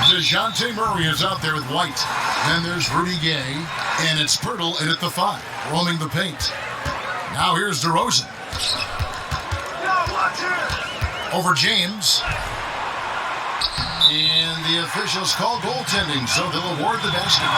DeJounte Murray is out there with White. Then there's Rudy Gay, and it's Pirtle in at the 5, roaming the paint. Now here's DeRozan. Over James. And the officials call goaltending, so they'll award the basket.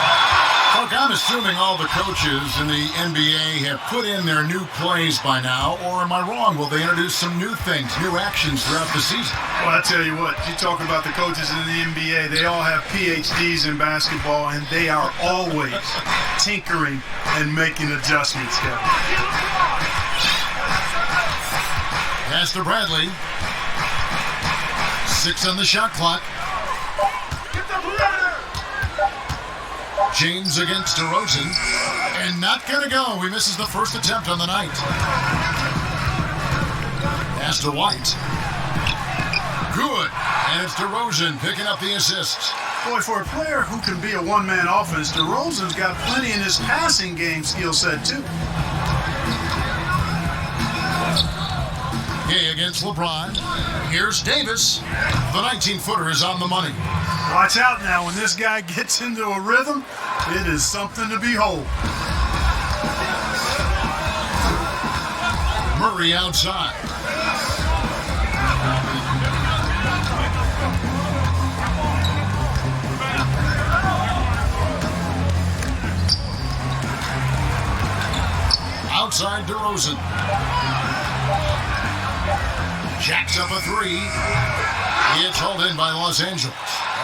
Look, I'm assuming all the coaches in the NBA have put in their new plays by now, or am I wrong? Will they introduce some new things, new actions throughout the season? Well, I tell you what, you talk about the coaches in the NBA, they all have PhDs in basketball, and they are always tinkering and making adjustments, Kevin. Pass to Bradley. 6 on the shot clock. James against DeRozan, and not going to go. He misses the first attempt on the night. Pass to White. Good, and it's DeRozan picking up the assist. Boy, for a player who can be a one-man offense, DeRozan's got plenty in his passing game skill set, too. Gay against LeBron. Here's Davis. The 19-footer is on the money. Watch out now. When this guy gets into a rhythm, it is something to behold. Murray outside. Outside DeRozan. Jacks up a 3. It's hauled in by Los Angeles.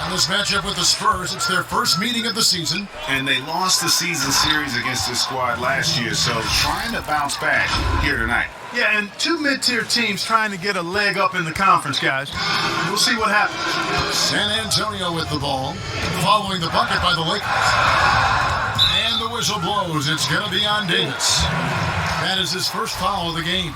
On this matchup with the Spurs, it's their first meeting of the season. And they lost the season series against this squad last year, so trying to bounce back here tonight. Yeah, and 2 mid-tier teams trying to get a leg up in the conference, guys. We'll see what happens. San Antonio with the ball, following the bucket by the Lakers. And the whistle blows. It's going to be on Davis. That is his first foul of the game.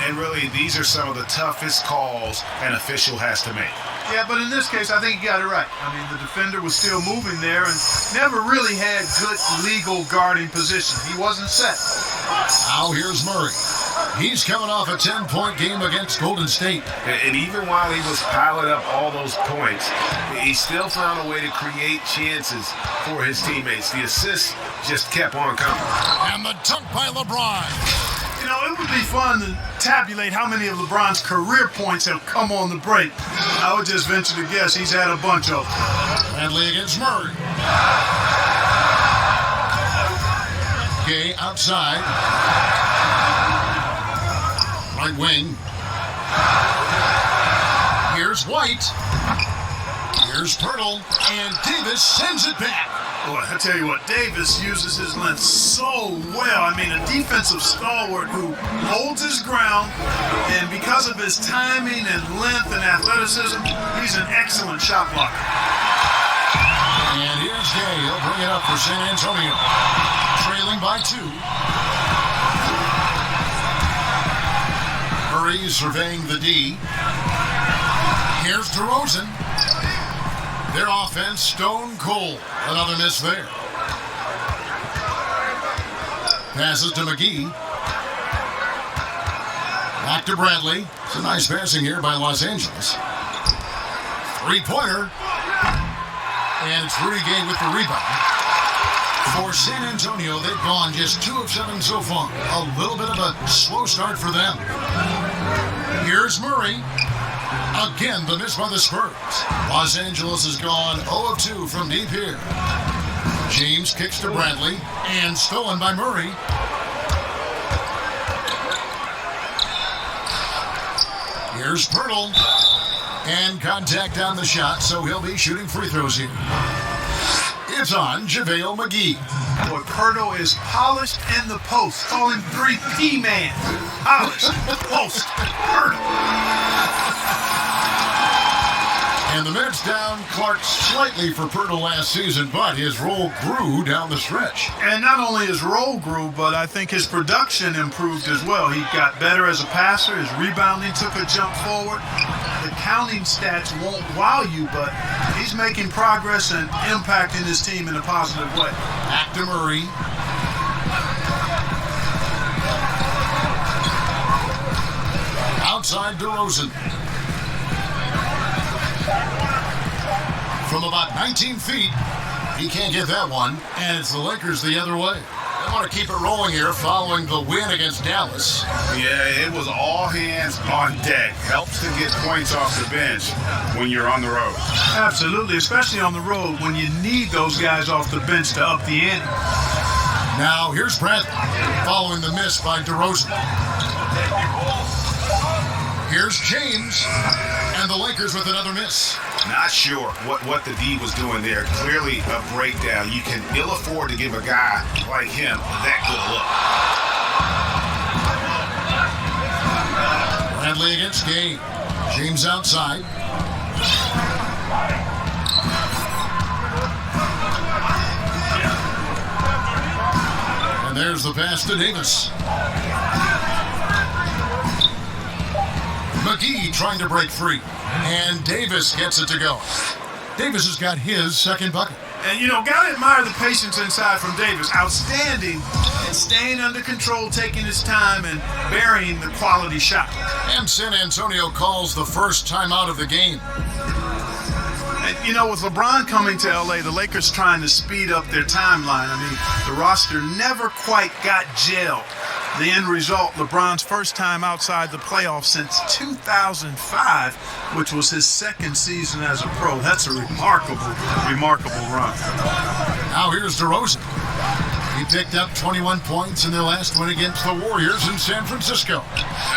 And really, these are some of the toughest calls an official has to make. Yeah, but in this case, I think you got it right. I mean, the defender was still moving there and never really had good legal guarding position. He wasn't set. Now here's Murray. He's coming off a 10-point game against Golden State. And even while he was piling up all those points, he still found a way to create chances for his teammates. The assists just kept on coming. And the dunk by LeBron. You know, it would be fun to tabulate how many of LeBron's career points have come on the break. I would just venture to guess he's had a bunch of them. Bradley against Murray. Gay outside. Right wing. Here's White. Here's Pirtle. And Davis sends it back. Boy, I tell you what, Davis uses his length so well. I mean, a defensive stalwart who holds his ground, and because of his timing and length and athleticism, he's an excellent shot blocker. And here's Gay. He'll bring it up for San Antonio. Trailing by 2. Murray surveying the D. Here's DeRozan. Their offense stone cold. Another miss there. Passes to McGee. Back to Bradley. It's a nice passing here by Los Angeles. 3-pointer. And it's Rudy Gay with the rebound. For San Antonio, they've gone just 2 of 7 so far. A little bit of a slow start for them. Here's Murray. Again, the miss by the Spurs. Los Angeles has gone 0 of 2 from deep here. James kicks to Bradley, and stolen by Murray. Here's Pirtle. And contact on the shot, so he'll be shooting free throws here. It's on JaVale McGee. Boy, Pirtle is polished in the post. Call him 3P man. Polished, post, Pirtle. And the minutes down Clark slightly for Pirtle last season, but his role grew down the stretch. And not only his role grew, but I think his production improved as well. He got better as a passer. His rebounding took a jump forward. The counting stats won't wow you, but he's making progress and impacting his team in a positive way. Back to Murray. Outside DeRozan. from about 19 feet. He can't get that one, and it's the Lakers the other way. They want to keep it rolling here following the win against Dallas. Yeah, it was all hands on deck. Helps to get points off the bench when you're on the road. Absolutely, especially on the road when you need those guys off the bench to up the ante. Now here's Bradley following the miss by DeRozan. Here's James, and the Lakers with another miss. Not sure what the D was doing there. Clearly a breakdown. You can ill afford to give a guy like him that good look. Bradley against Gay. James outside. And there's the pass to Davis. McGee trying to break free, and Davis gets it to go. Davis has got his second bucket. And, got to admire the patience inside from Davis. Outstanding and staying under control, taking his time, and burying the quality shot. And San Antonio calls the first timeout of the game. And, with LeBron coming to L.A., the Lakers trying to speed up their timeline. I mean, the roster never quite got gelled. The end result, LeBron's first time outside the playoffs since 2005, which was his second season as a pro. That's a remarkable run. Now here's DeRozan. He picked up 21 points in their last win against the Warriors in San Francisco.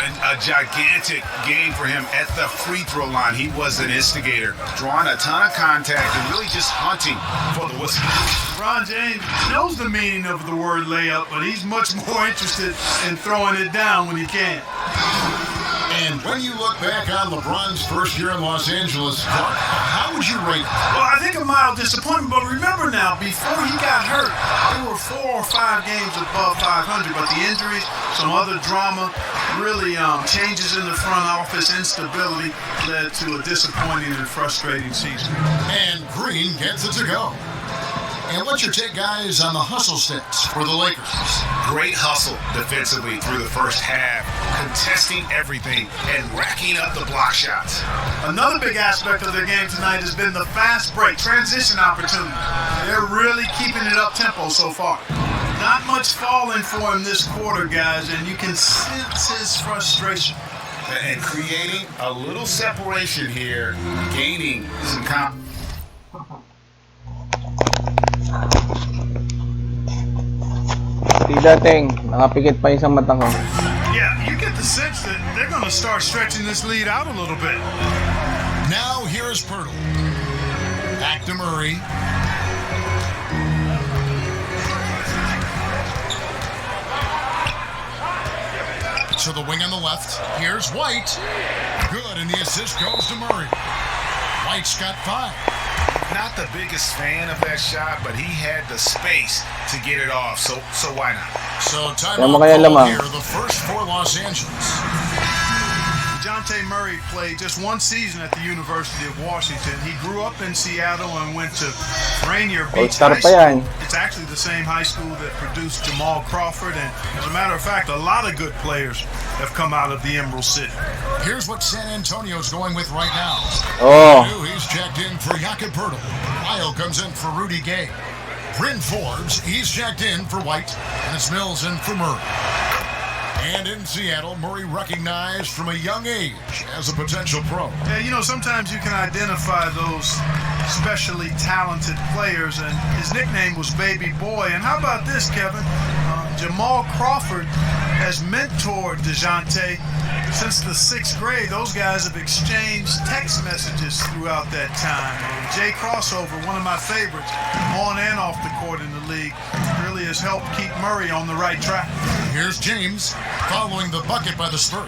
And a gigantic game for him at the free throw line. He was an instigator, drawing a ton of contact and really just hunting for the whistle. LeBron James knows the meaning of the word layup, but he's much more interested in throwing it down when he can. And when you look back on LeBron's first year in Los Angeles, how would you rate it? Well, I think a mild disappointment, but remember now, before he got hurt, there were 4 or 5 games above 500, but the injuries, some other drama, really changes in the front office, instability led to a disappointing and frustrating season. And Green gets it to go. And what's your take, guys, on the hustle stats for the Lakers? Great hustle defensively through the first half, contesting everything and racking up the block shots. Another big aspect of their game tonight has been the fast break, transition opportunity. They're really keeping it up tempo so far. Not much falling for him this quarter, guys, and you can sense his frustration. And creating a little separation here, gaining some confidence. Dating, nakapikit pa isang mata ko. Yeah, you get the sense that they're going to start stretching this lead out a little bit. Now here's Pirtle. Back to Murray. To the wing on the left. Here's White. Good, and the assist goes to Murray. White's got 5. Not the biggest fan of that shot, but he had the space to get it off, so why not? So timeout call here, the first for Los Angeles. DeJounte Murray played just one season at the University of Washington. He grew up in Seattle and went to Rainier Beach High School. It's actually the same high school that produced Jamal Crawford, and as a matter of fact, a lot of good players have come out of the Emerald City. Here's what San Antonio's going with right now. He's checked in for Jakob Poeltl. Lyle comes in for Rudy Gay. Bryn Forbes, he's checked in for White, and it's Mills in for Murray. And in Seattle, Murray recognized from a young age as a potential pro. Yeah, sometimes you can identify those especially talented players, and his nickname was Baby Boy. And how about this, Kevin? Jamal Crawford has mentored DeJounte since the 6th grade. Those guys have exchanged text messages throughout that time. Jay Crossover, one of my favorites, on and off the court in the league, really has helped keep Murray on the right track. Here's James following the bucket by the Spurs.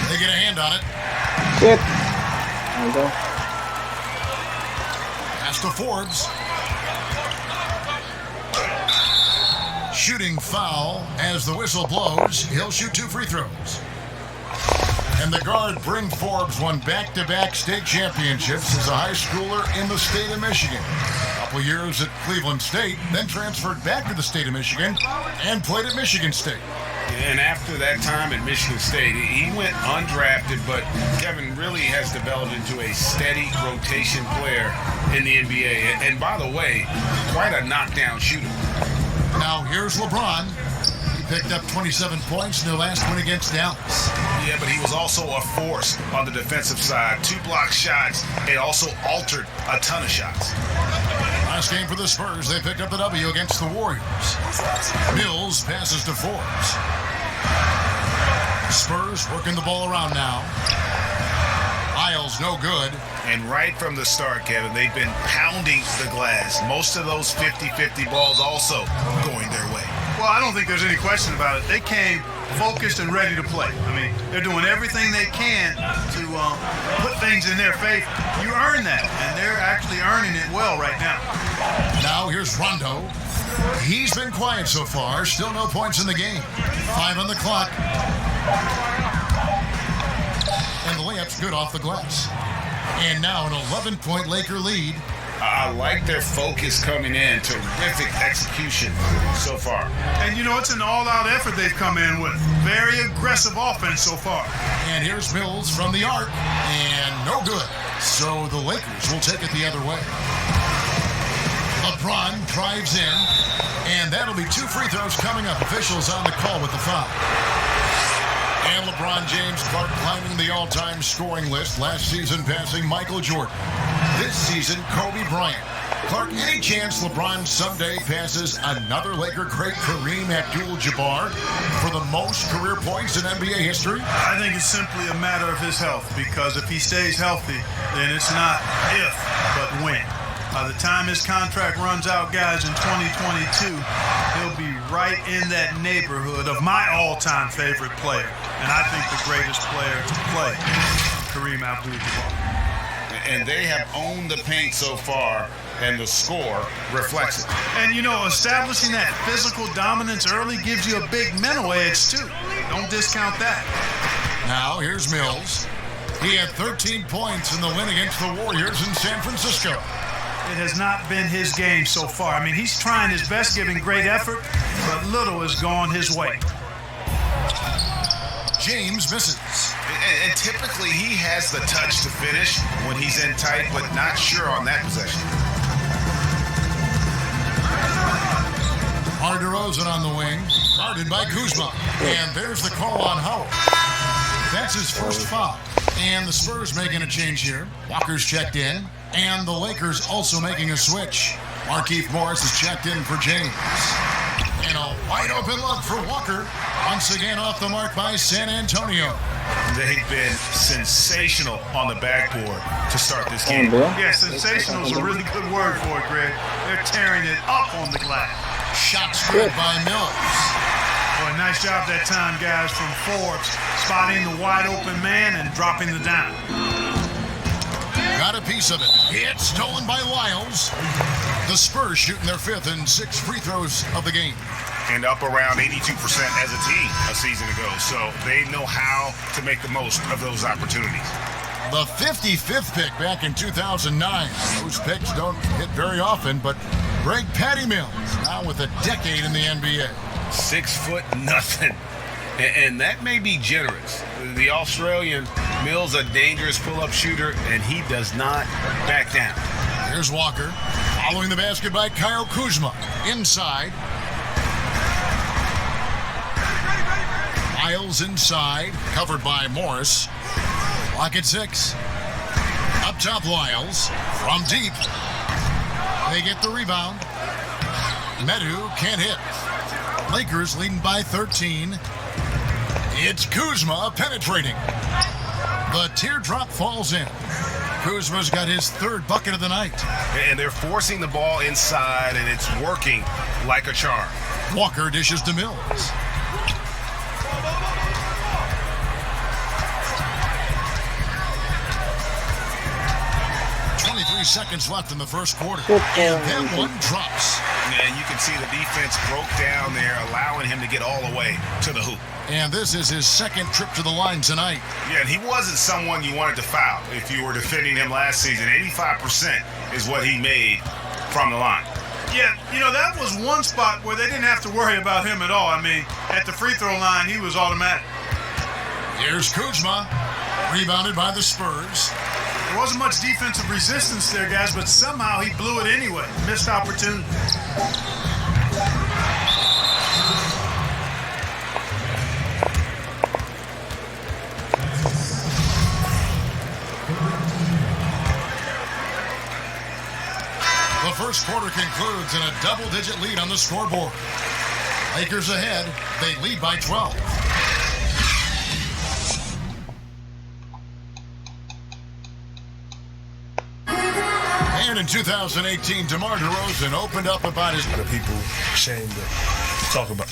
They get a hand on it. Shit. There you go. Pass to Forbes. Shooting foul as the whistle blows. He'll shoot 2 free throws. And the guard, Bryn Forbes, won back-to-back state championships as a high schooler in the state of Michigan. A couple years at Cleveland State, then transferred back to the state of Michigan and played at Michigan State. And after that time at Michigan State, he went undrafted, but Kevin really has developed into a steady rotation player in the NBA. And by the way, quite a knockdown shooter. Now here's LeBron. He picked up 27 points in their last win against Dallas. Yeah, but he was also a force on the defensive side. 2 blocked shots, and also altered a ton of shots. Last game for the Spurs, they picked up the W against the Warriors. Mills passes to Forbes. Spurs working the ball around now. Isles no good. And right from the start, Kevin, they've been pounding the glass. Most of those 50-50 balls also going their way. Well, I don't think there's any question about it. They came focused and ready to play. I mean, they're doing everything they can to put things in their favor. You earn that, and they're actually earning it well right now. Now here's Rondo. He's been quiet so far. Still no points in the game. 5 on the clock. And the layup's good off the glass. And now an 11-point Laker lead. I like their focus coming in. Terrific execution so far. And, you know, it's an all-out effort they've come in with. Very aggressive offense so far. And here's Mills from the arc. And no good. So the Lakers will take it the other way. LeBron drives in. And that'll be 2 free throws coming up. Officials on the call with the foul. And LeBron James Clark climbing the all-time scoring list. Last season passing Michael Jordan. This season, Kobe Bryant. Clark, any chance LeBron someday passes another Laker great, Kareem Abdul-Jabbar, for the most career points in NBA history? I think it's simply a matter of his health, because if he stays healthy, then it's not if, but when. By the time his contract runs out, guys, in 2022, he'll be right in that neighborhood of my all-time favorite player. And I think the greatest player to play, Kareem Abdul-Jabbar. And they have owned the paint so far, and the score reflects it. And, you know, establishing that physical dominance early gives you a big mental edge, too. Don't discount that. Now, here's Mills. He had 13 points in the win against the Warriors in San Francisco. It has not been his game so far. I mean, he's trying his best, giving great effort, but little has gone his way. James misses. And typically he has the touch to finish when he's in tight, but not sure on that possession. Mar DeRozan on the wing, guarded by Kuzma. And there's the call on Howard. That's his first foul. And the Spurs making a change here. Walker's checked in. And the Lakers also making a switch. Markieff Morris is checked in for James. And a wide open look for Walker. Once again off the mark by San Antonio. They've been sensational on the backboard to start this game. Yeah, sensational is a really good word for it, Greg. They're tearing it up on the glass. Shots good by Mills. Boy, nice job that time, guys, from Forbes, spotting the wide open man and dropping the dime. Got a piece of it. It's stolen by Lyles. The Spurs shooting their 5th and 6th free throws of the game. And up around 82% as a team a season ago. So they know how to make the most of those opportunities. The 55th pick back in 2009. Those picks don't hit very often, but Greg Patty Mills now with a decade in the NBA. 6'0", and that may be generous. The Australian Mills, a dangerous pull-up shooter, and he does not back down. Here's Walker, following the basket by Kyle Kuzma. Inside. Miles inside, covered by Morris. Lock at 6. Up top, Lyles. From deep. They get the rebound. Medu can't hit. Lakers leading by 13. It's Kuzma penetrating. The teardrop falls in. Kuzma's got his 3rd bucket of the night. And they're forcing the ball inside, and it's working like a charm. Walker dishes to Mills. 23 seconds left in the first quarter. And that one drops. And you can see the defense broke down there, allowing him to get all the way to the hoop. And this is his 2nd trip to the line tonight. Yeah, and he wasn't someone you wanted to foul if you were defending him last season. 85% is what he made from the line. Yeah, that was one spot where they didn't have to worry about him at all. I mean, at the free throw line, he was automatic. Here's Kuzma, rebounded by the Spurs. There wasn't much defensive resistance there, guys, but somehow he blew it anyway. Missed opportunity. The first quarter concludes in a double-digit lead on the scoreboard. Lakers ahead. They lead by 12. And in 2018, DeMar DeRozan opened up about his... The people ashamed to talk about.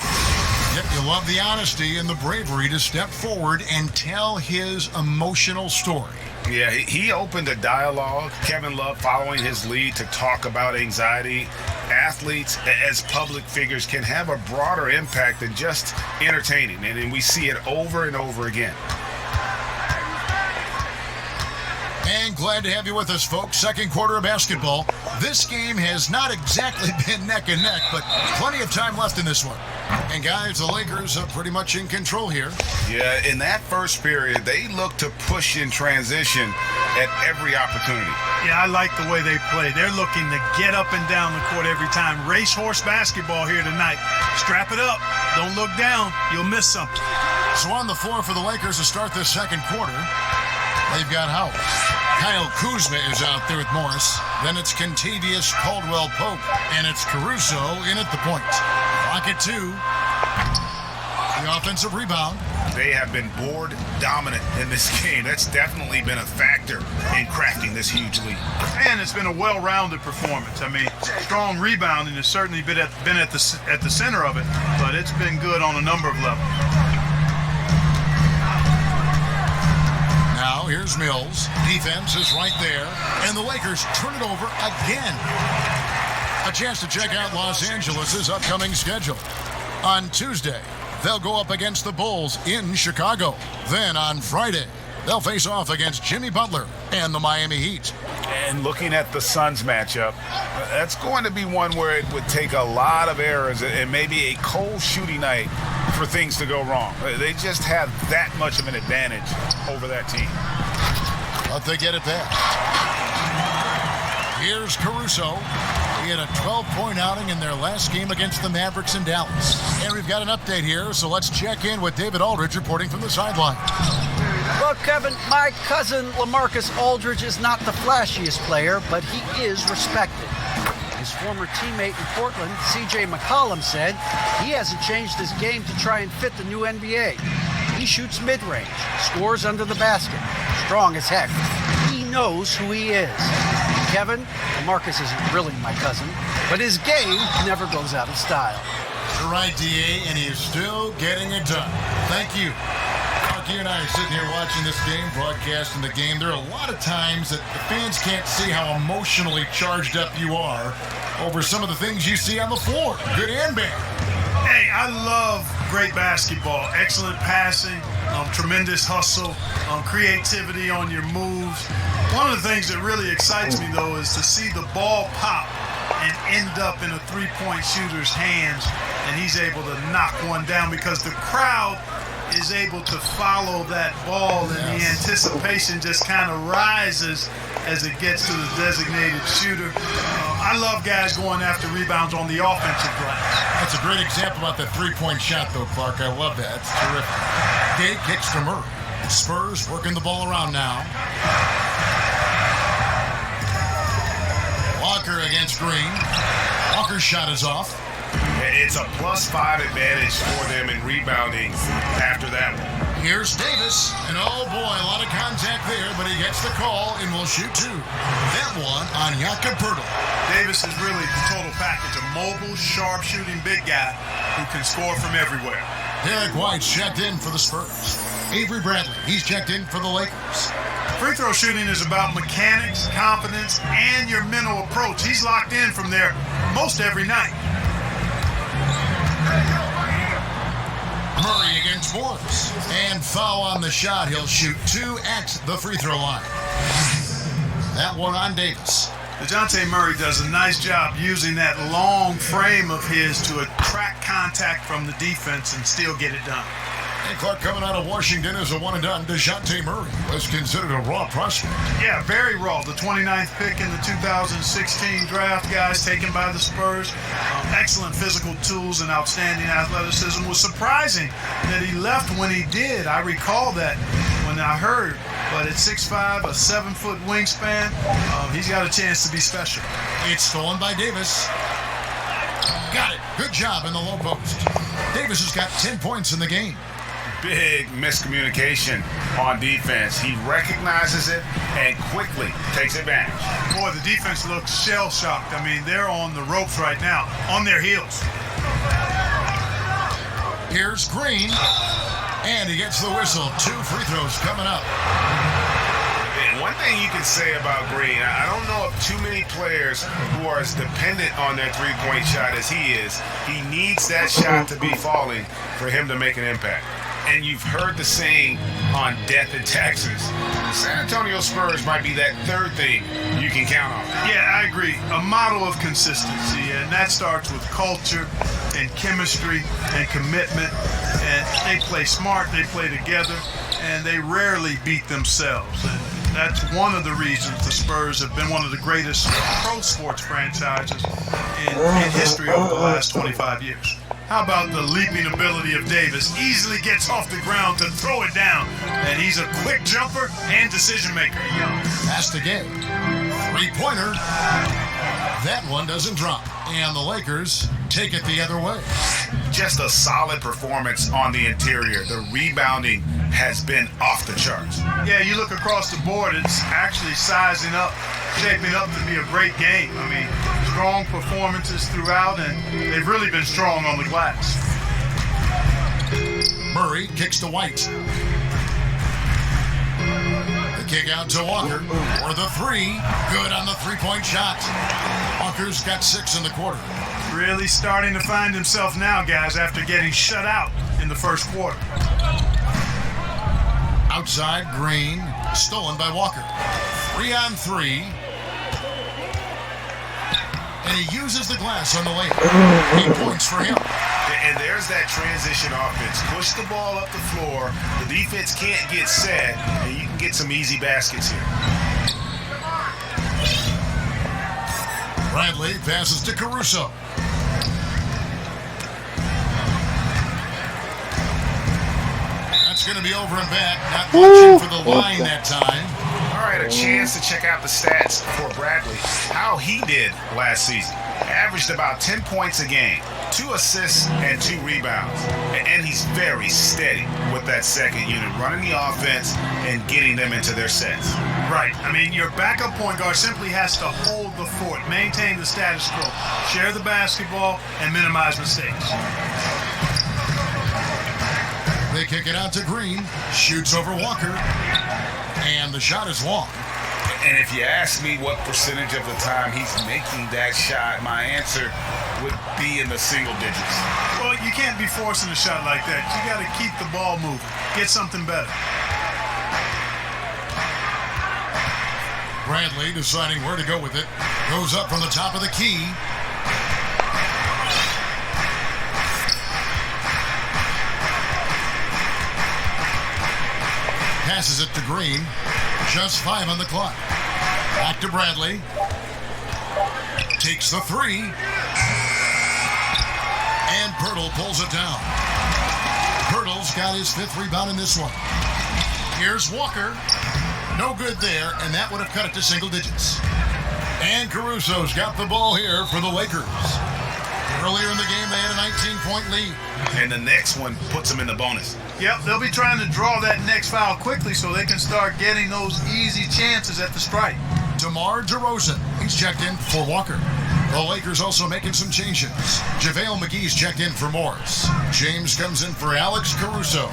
Yep, you love the honesty and the bravery to step forward and tell his emotional story. Yeah, he opened a dialogue. Kevin Love following his lead to talk about anxiety. Athletes, as public figures, can have a broader impact than just entertaining, and we see it over and over again. And glad to have you with us, folks. Second quarter of basketball. This game has not exactly been neck and neck, but plenty of time left in this one. And guys, the Lakers are pretty much in control here. Yeah, in that first period, they looked to push in transition at every opportunity. Yeah, I like the way they play. They're looking to get up and down the court every time. Racehorse basketball here tonight. Strap it up. Don't look down. You'll miss something. So on the floor for the Lakers to start this second quarter, they've got Howard. Kyle Kuzma is out there with Morris. Then it's Kentavious Caldwell-Pope. And it's Caruso in at the point. Clock at 2. The offensive rebound. They have been board dominant in this game. That's definitely been a factor in cracking this huge lead. And it's been a well-rounded performance. I mean, strong rebounding has certainly been at the center of it, but it's been good on a number of levels. Now here's Mills. Defense is right there, and the Lakers turn it over again. A chance to check out Los Angeles' upcoming schedule. On Tuesday, they'll go up against the Bulls in Chicago. Then on Friday, they'll face off against Jimmy Butler and the Miami Heat. And looking at the Suns matchup, that's going to be one where it would take a lot of errors and maybe a cold shooting night for things to go wrong. They just have that much of an advantage over that team. But they get it back. Here's Caruso. He had a 12-point outing in their last game against the Mavericks in Dallas. And we've got an update here, so let's check in with David Aldridge reporting from the sideline. Well, Kevin, my cousin LaMarcus Aldridge is not the flashiest player, but he is respected. His former teammate in Portland, C.J. McCollum, said he hasn't changed his game to try and fit the new NBA. He shoots mid-range, scores under the basket, strong as heck. He knows who he is. Kevin, LaMarcus isn't really my cousin, but his game never goes out of style. You're right, D.A., and he is still getting it done. Thank you. Marky and I are sitting here watching this game, broadcasting the game. There are a lot of times that the fans can't see how emotionally charged up you are over some of the things you see on the floor, good and bad. Hey, I love great basketball. Excellent passing, tremendous hustle, creativity on your moves. One of the things that really excites me, though, is to see the ball pop and end up in a three-point shooter's hands, and he's able to knock one down because the crowd is able to follow that ball, and the anticipation just kind of rises as it gets to the designated shooter. I love guys going after rebounds on the offensive glass. That's a great example about that three-point shot, though, Clark. I love that. It's terrific. Gay kicks to Murray. The Spurs working the ball around now. Walker against Green. Walker's shot is off. It's a +5 advantage for them in rebounding after that one. Here's Davis, and oh boy, a lot of contact there, but he gets the call and will shoot two. That one on Jakob Poeltl. Davis is really the total package, a mobile, sharp-shooting big guy who can score from everywhere. Derek White's checked in for the Spurs. Avery Bradley, he's checked in for the Lakers. Free throw shooting is about mechanics, confidence, and your mental approach. He's locked in from there most every night. Murray against Morris. And foul on the shot. He'll shoot two at the free throw line. That one on Davis. DeJounte Murray does a nice job using that long frame of his to attract contact from the defense and still get it done. And Clark, coming out of Washington as a one-and-done, DeJounte Murray was considered a raw prospect. Yeah, very raw. The 29th pick in the 2016 draft, guys, taken by the Spurs. Excellent physical tools and outstanding athleticism. Was surprising that he left when he did. I recall that when I heard. But at 6'5", a 7-foot wingspan, he's got a chance to be special. It's stolen by Davis. Got it. Good job in the low post. Davis has got 10 points in the game. Big miscommunication on defense. He recognizes it and quickly takes advantage. Boy, the defense looks shell-shocked. I mean, they're on the ropes right now, on their heels. Here's Green, and he gets the whistle. 2 free throws coming up. And one thing you can say about Green, I don't know of too many players who are as dependent on their three-point shot as he is. He needs that shot to be falling for him to make an impact. And you've heard the saying on death and taxes. The San Antonio Spurs might be that third thing you can count on. Yeah, I agree. A model of consistency, and that starts with culture and chemistry and commitment. And they play smart, they play together, and they rarely beat themselves. And that's one of the reasons the Spurs have been one of the greatest pro sports franchises in history over the last 25 years. How about the leaping ability of Davis? Easily gets off the ground to throw it down. And he's a quick jumper and decision maker. Pass to Gay. Three-pointer. That one doesn't drop. And the Lakers take it the other way. Just a solid performance on the interior. The rebounding has been off the charts. Yeah, you look across the board, it's actually sizing up, shaping up to be a great game. I mean, strong performances throughout, and they've really been strong on the glass. Murray kicks to White. The kick out to Walker for the three. Good on the three-point shot. Walker's got 6 in the quarter. Really starting to find himself now, guys, after getting shut out in the first quarter. Outside, Green, stolen by Walker. 3-on-3. And he uses the glass on the layup. 8 points for him. And there's that transition offense. Push the ball up the floor. The defense can't get set, and you can get some easy baskets here. Bradley passes to Caruso. That's going to be over and back. Not watching for the line that time. All right, a chance to check out the stats for Bradley. How he did last season. Averaged about 10 points a game, 2 assists and 2 rebounds. And he's very steady with that second unit, running the offense and getting them into their sets. Right. I mean, your backup point guard simply has to hold the fort, maintain the status quo, share the basketball, and minimize mistakes. They kick it out to Green. Shoots over Walker. And the shot is long. And if you ask me what percentage of the time he's making that shot, my answer would be in the single digits. Well, you can't be forcing a shot like that. You got to keep the ball moving. Get something better. Bradley deciding where to go with it. Goes up from the top of the key. Passes it to Green. Just 5 on the clock. Back to Bradley. Takes the 3. And Pirtle pulls it down. Pirtle's got his 5th rebound in this one. Here's Walker. No good there, and that would have cut it to single digits. And Caruso's got the ball here for the Lakers. Earlier in the game, they had a 19-point lead. And the next one puts them in the bonus. Yep, they'll be trying to draw that next foul quickly so they can start getting those easy chances at the strike. DeMar DeRozan, he's checked in for Walker. The Lakers also making some changes. JaVale McGee's checked in for Morris. James comes in for Alex Caruso.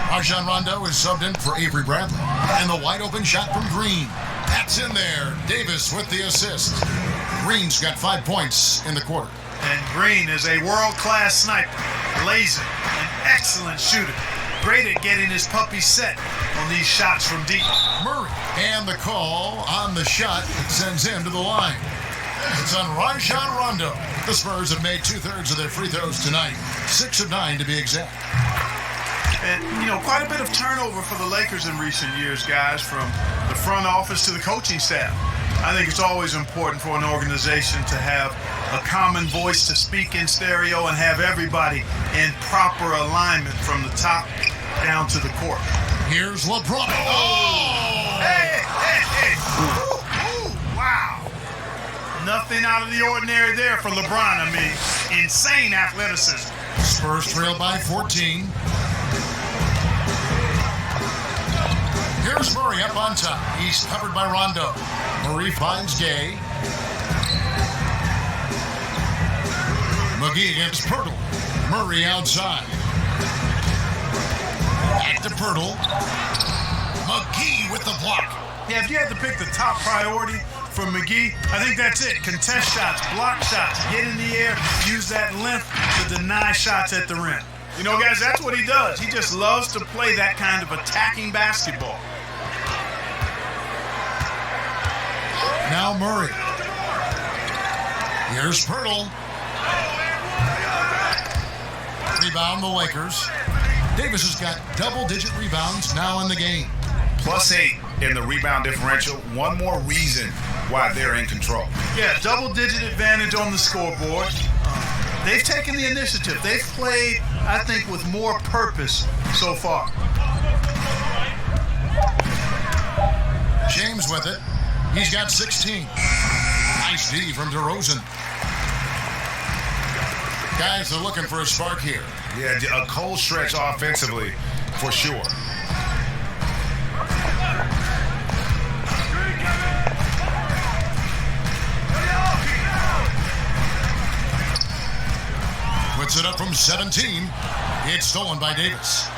Rajon Rondo is subbed in for Avery Bradley. And the wide open shot from Green. That's in there. Davis with the assist. Green's got 5 points in the quarter. And Green is a world-class sniper, blazing, an excellent shooter. Great at getting his puppy set on these shots from deep. Murray, And the call on the shot sends him to the line. It's on Rajon Rondo. The Spurs have made 2/3 of their free throws tonight. 6 of 9 to be exact. And, quite a bit of turnover for the Lakers in recent years, guys, from the front office to the coaching staff. I think it's always important for an organization to have a common voice to speak in stereo and have everybody in proper alignment from the top down to the court. Here's LeBron. Oh! Hey! Ooh, wow. Nothing out of the ordinary there for LeBron. I mean, insane athleticism. Spurs trail by 14. Here's Murray up on top. He's covered by Rondo. Murray finds Gay. McGee against Pirtle. Murray outside. Back to Pirtle. McGee with the block. Yeah, if you had to pick the top priority for McGee, I think that's it. Contest shots, block shots, get in the air, use that length to deny shots at the rim. Guys, that's what he does. He just loves to play that kind of attacking basketball. Now Murray. Here's Pirtle. Rebound the Lakers. Davis has got double-digit rebounds now in the game. +8 in the rebound differential. One more reason why they're in control. Yeah, double-digit advantage on the scoreboard. They've taken the initiative. They've played, I think, with more purpose so far. James with it. He's got 16. Nice D from DeRozan. Guys are looking for a spark here. Yeah, a cold stretch offensively, for sure. Puts it up from 17. It's stolen by Davis.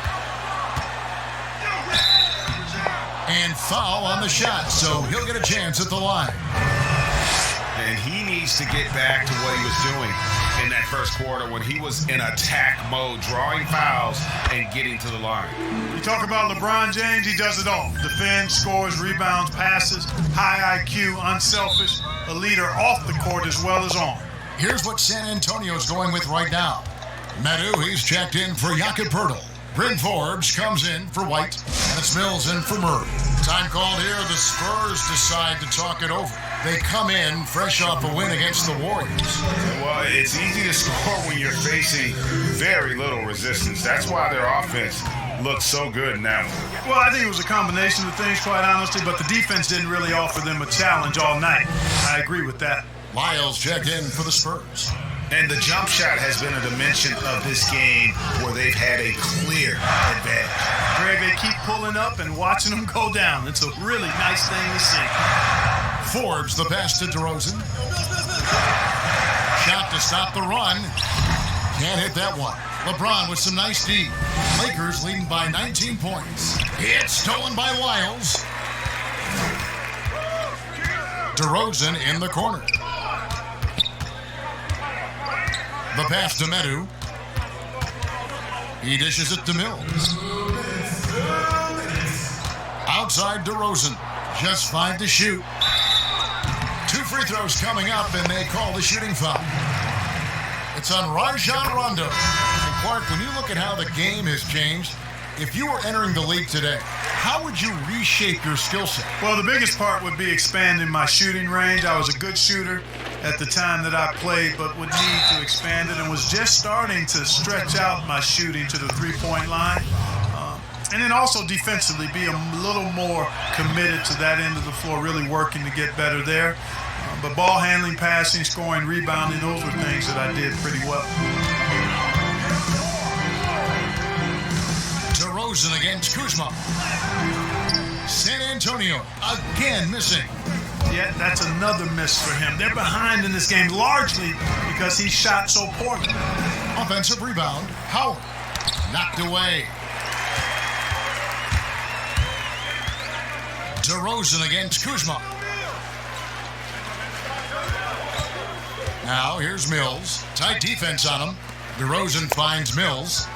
And foul on the shot, so he'll get a chance at the line. And he needs to get back to what he was doing in that first quarter when he was in attack mode, drawing fouls and getting to the line. You talk about LeBron James, he does it all. Defends, scores, rebounds, passes, high IQ, unselfish, a leader off the court as well as on. Here's what San Antonio's going with right now. Medu, he's checked in for Jakob Pirtle. Bryn Forbes comes in for White, and it's Mills in for Murray. Time called here, the Spurs decide to talk it over. They come in fresh off a win against the Warriors. Well, it's easy to score when you're facing very little resistance. That's why their offense looks so good now. Well, I think it was a combination of things, quite honestly, but the defense didn't really offer them a challenge all night. I agree with that. Lyles checked in for the Spurs. And the jump shot has been a dimension of this game where they've had a clear advantage. Greg, they keep pulling up and watching them go down. It's a really nice thing to see. Forbes the pass to DeRozan. Shot to stop the run. Can't hit that one. LeBron with some nice D. Lakers leading by 19 points. It's stolen by Lyles. DeRozan in the corner. The pass to Medu. He dishes it to Mills. Outside DeRozan. Just 5 to shoot. 2 free throws coming up, and they call the shooting foul. It's on Rajon Rondo. And Clark, when you look at how the game has changed, if you were entering the league today, how would you reshape your skill set? Well, the biggest part would be expanding my shooting range. I was a good shooter at the time that I played, but would need to expand it and was just starting to stretch out my shooting to the three-point line. And then also defensively, be a little more committed to that end of the floor, really working to get better there. But ball handling, passing, scoring, rebounding, those were things that I did pretty well. DeRozan against Kuzma. San Antonio again missing. Yeah, that's another miss for him. They're behind in this game largely because he shot so poorly. Offensive rebound. Howard knocked away. DeRozan against Kuzma. Now here's Mills. Tight defense on him. DeRozan finds Mills.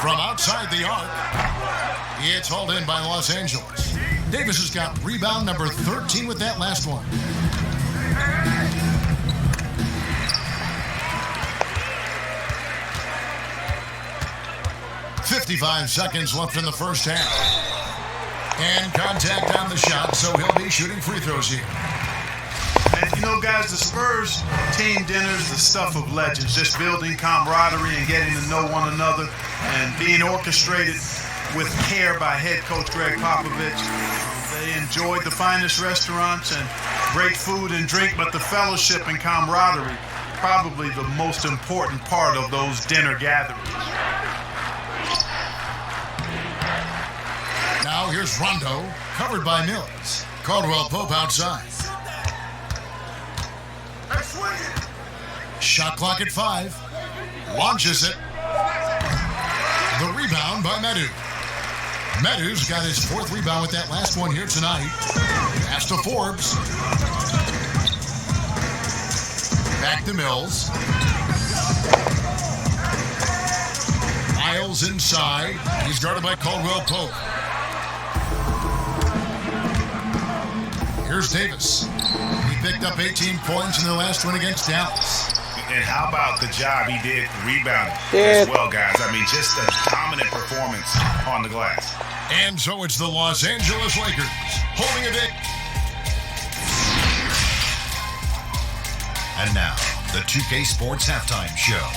From outside the arc. It's hauled in by Los Angeles. Davis has got rebound number 13 with that last one. "55 seconds left in the first half. And contact on the shot, so he'll be shooting free throws here. And you know, guys, the Spurs team dinners, the stuff of legends, just building camaraderie and getting to know one another and being orchestrated with care by head coach Greg Popovich. They enjoyed the finest restaurants and great food and drink, but the fellowship and camaraderie, probably the most important part of those dinner gatherings. Now here's Rondo, covered by Mills. Caldwell Pope outside. Shot clock at 5. Launches it. The rebound by Medu. Medu's got his 4th rebound with that last one here tonight. Pass to Forbes. Back to Mills. Miles inside. He's guarded by Caldwell Pope. Here's Davis. He picked up 18 points in the last one against Dallas. And how about the job he did rebounding as well, guys? I mean, just a dominant performance on the glass. And so it's the Los Angeles Lakers holding a big. And now, the 2K Sports Halftime Show.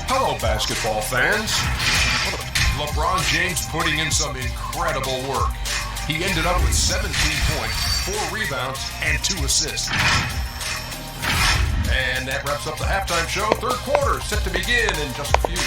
Hello, basketball fans. LeBron James putting in some incredible work. He ended up with 17 points, 4 rebounds, and 2 assists. And that wraps up the halftime show. Third quarter set to begin in just a few.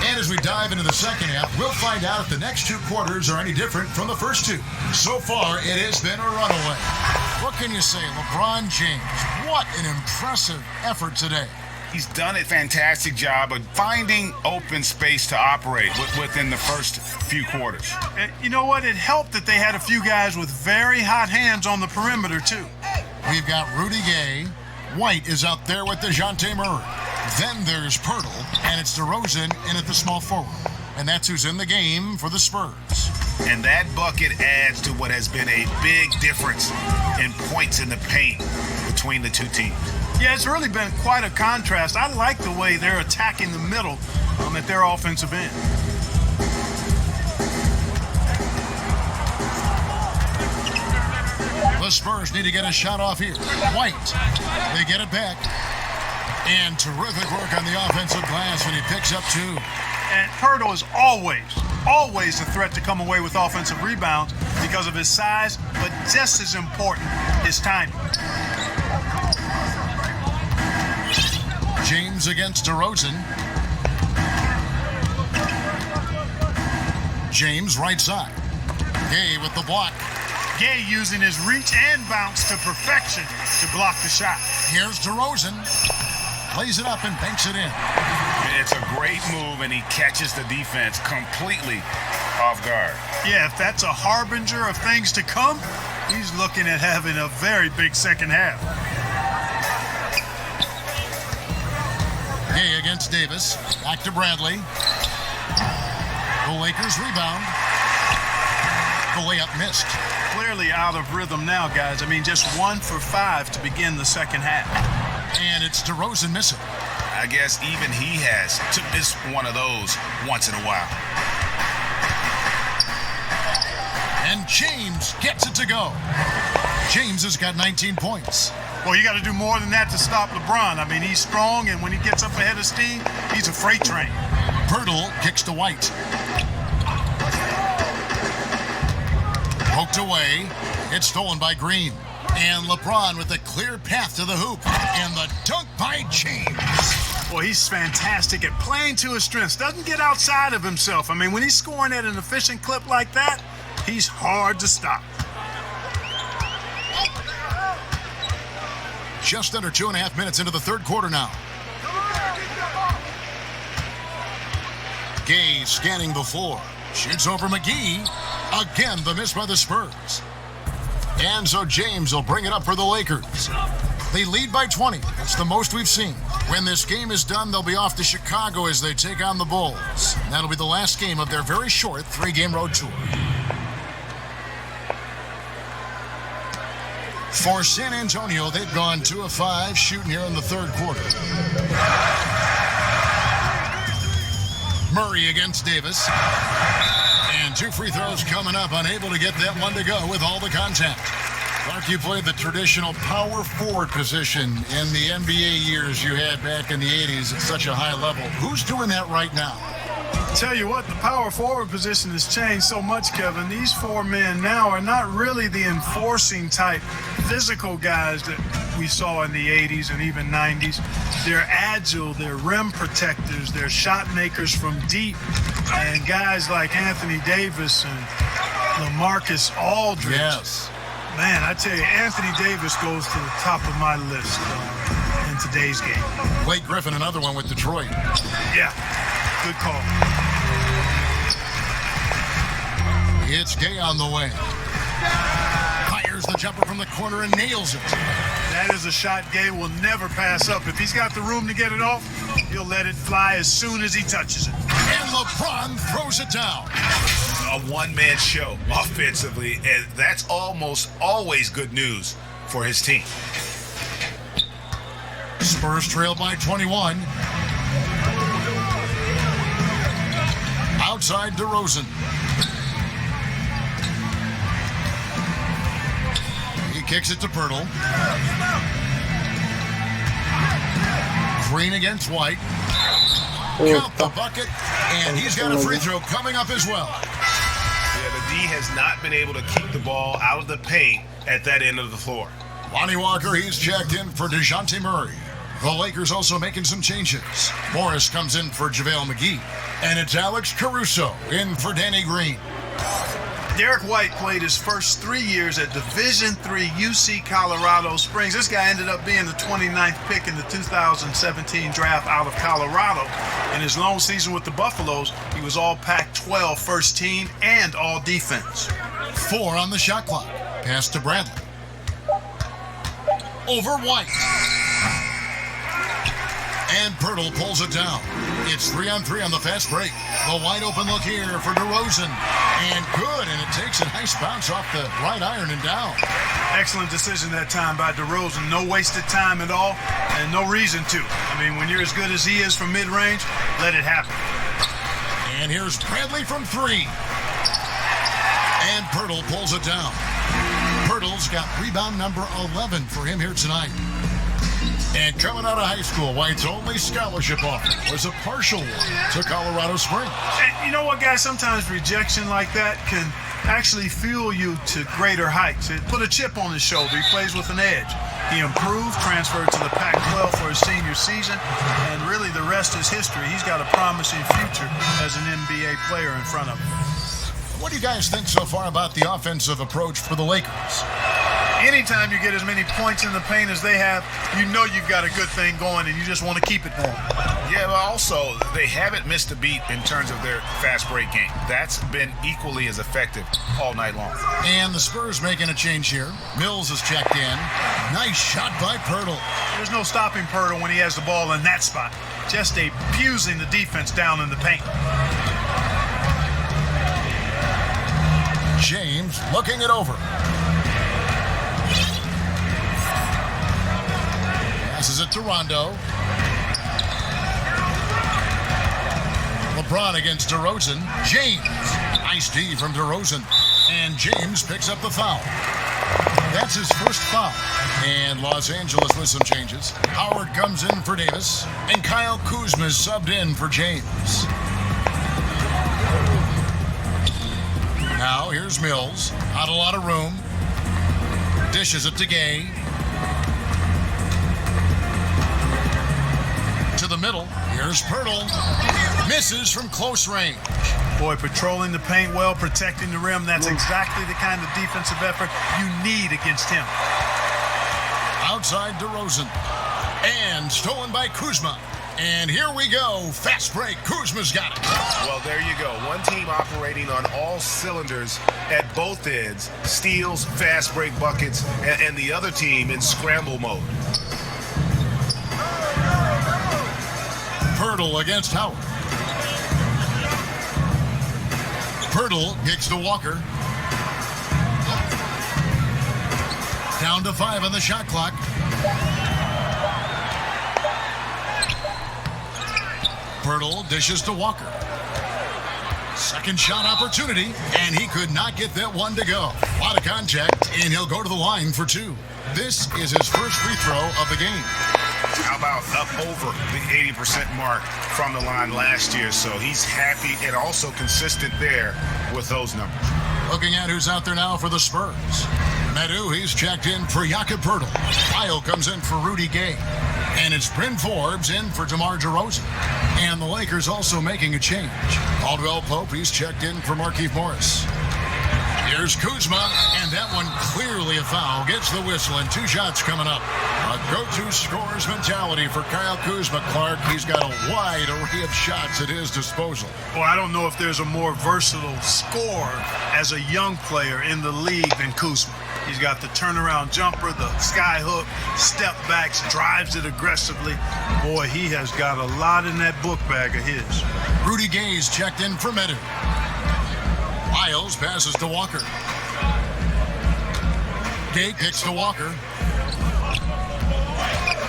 As we dive into the second half, we'll find out if the next 2 quarters are any different from the first 2. So far, it has been a runaway. What can you say? LeBron James, what an impressive effort today. He's done a fantastic job of finding open space to operate within the first few quarters. And you know what? It helped that they had a few guys with very hot hands on the perimeter, too. We've got Rudy Gay. White is out there with DeJounte Murray. Then there's Pirtle, and it's DeRozan in at the small forward. And that's who's in the game for the Spurs. And that bucket adds to what has been a big difference in points in the paint between the two teams. Yeah, it's really been quite a contrast. I like the way they're attacking the middle at their offensive end. The Spurs need to get a shot off here. White, they get it back. And terrific work on the offensive glass when he picks up 2. And Pirtle is always a threat to come away with offensive rebounds because of his size, but just as important, his timing. James against DeRozan. James right side. Gay with the block. Gay using his reach and bounce to perfection to block the shot. Here's DeRozan. Plays it up and banks it in. It's a great move, and he catches the defense completely off guard. Yeah, if that's a harbinger of things to come, he's looking at having a very big second half. Gay against Davis. Back to Bradley. The Lakers rebound. The layup missed. Clearly out of rhythm now, guys. I mean, just 1 for 5 to begin the second half. And it's DeRozan missing. I guess even he has to miss one of those once in a while. And James gets it to go. James has got 19 points. Well, you got to do more than that to stop LeBron. I mean, he's strong, and when he gets up ahead of steam, he's a freight train. Pirtle kicks to White. Poked away. It's stolen by Green. And LeBron with a clear path to the hoop. And the dunk by James. Well, he's fantastic at playing to his strengths. Doesn't get outside of himself. I mean, when he's scoring at an efficient clip like that, he's hard to stop. Just under 2.5 minutes into the third quarter now. Gay scanning the floor. Shoots over McGee. Again, the miss by the Spurs. And so James will bring it up for the Lakers. They lead by 20. That's the most we've seen. When this game is done, they'll be off to Chicago as they take on the Bulls. That'll be the last game of their very short 3-game road tour. For San Antonio, they've gone 2 of 5 shooting here in the third quarter. Murray against Davis. And 2 free throws coming up, unable to get that one to go with all the contact. Clark, you played the traditional power forward position in the NBA years you had back in the 80s at such a high level. Who's doing that right now? Tell you what, the power forward position has changed so much, Kevin. These 4 men now are not really the enforcing type physical guys that we saw in the 80s and even 90s. They're agile, they're rim protectors, they're shot makers from deep, and guys like Anthony Davis and LaMarcus Aldridge. Yes. Man, I tell you, Anthony Davis goes to the top of my list in today's game. Blake Griffin, another one with Detroit. Yeah, good call. It's Gay on the way. Fires the jumper from the corner and nails it. That is a shot Gay will never pass up. If he's got the room to get it off, he'll let it fly as soon as he touches it. And LeBron throws it down. A one-man show offensively, and that's almost always good news for his team. Spurs trail by 21. Outside DeRozan. He kicks it to Pirtle. Green against White. Count the bucket, and he's got a free throw coming up as well. Yeah, the D has not been able to keep the ball out of the paint at that end of the floor. Lonnie Walker, he's checked in for DeJounte Murray. The Lakers also making some changes. Morris comes in for JaVale McGee. And it's Alex Caruso in for Danny Green. Derek White played his first 3 years at Division III UC Colorado Springs. This guy ended up being the 29th pick in the 2017 draft out of Colorado. In his long season with the Buffaloes, he was all Pac-12 first team and all defense. 4 on the shot clock. Pass to Bradley. Over White. And Pirtle pulls it down. It's 3-on-3 on the fast break. The wide open look here for DeRozan. And good, and it takes a nice bounce off the right iron and down. Excellent decision that time by DeRozan. No wasted time at all, and no reason to. I mean, when you're as good as he is from mid-range, let it happen. And here's Bradley from 3. And Pirtle pulls it down. Pirtle's got rebound number 11 for him here tonight. And coming out of high school, White's only scholarship offer was a partial one to Colorado Springs. And you know what, guys? Sometimes rejection like that can actually fuel you to greater heights. It put a chip on his shoulder. He plays with an edge. He improved, transferred to the Pac-12 for his senior season, and really the rest is history. He's got a promising future as an NBA player in front of him. What do you guys think so far about the offensive approach for the Lakers? Anytime you get as many points in the paint as they have, you know you've got a good thing going and you just want to keep it going. Yeah, but also, they haven't missed a beat in terms of their fast break game. That's been equally as effective all night long. And the Spurs making a change here. Mills is checked in. Nice shot by Pirtle. There's no stopping Pirtle when he has the ball in that spot. Just abusing the defense down in the paint. James looking it over. Passes it to Rondo. LeBron against DeRozan. James. Nice D from DeRozan. And James picks up the foul. That's his first foul. And Los Angeles with some changes. Howard comes in for Davis. And Kyle Kuzma is subbed in for James. Now here's Mills. Not a lot of room. Dishes it to Gay. To the middle. Here's Pirtle. Misses from close range. Boy, patrolling the paint well, protecting the rim. That's exactly the kind of defensive effort you need against him. Outside DeRozan. And stolen by Kuzma. And here we go. Fast break. Kuzma's got it. Well, there you go. One team operating on all cylinders at both ends. Steals, fast break buckets, and the other team in scramble mode. Pirtle against Howard. Pirtle kicks to Walker. Down to 5 on the shot clock. Pirtle dishes to Walker. Second shot opportunity, and he could not get that one to go. A lot of contact, and he'll go to the line for 2. This is his first free throw of the game. How about up over the 80% mark from the line last year? So he's happy and also consistent there with those numbers. Looking at who's out there now for the Spurs. Medu, he's checked in for Jakob Pirtle. Lyle comes in for Rudy Gay. And it's Bryn Forbes in for DeMar DeRozan. And the Lakers also making a change. Caldwell Pope, he's checked in for Markieff Morris. Here's Kuzma, and that one clearly a foul. Gets the whistle, and 2 shots coming up. A go-to scores mentality for Kyle Kuzma. Clark, he's got a wide array of shots at his disposal. Well, I don't know if there's a more versatile scorer as a young player in the league than Kuzma. He's got the turnaround jumper, the sky hook, step backs, drives it aggressively. Boy, he has got a lot in that book bag of his. Rudy Gay's checked in for Medu. Lyles passes to Walker. Gay kicks to Walker.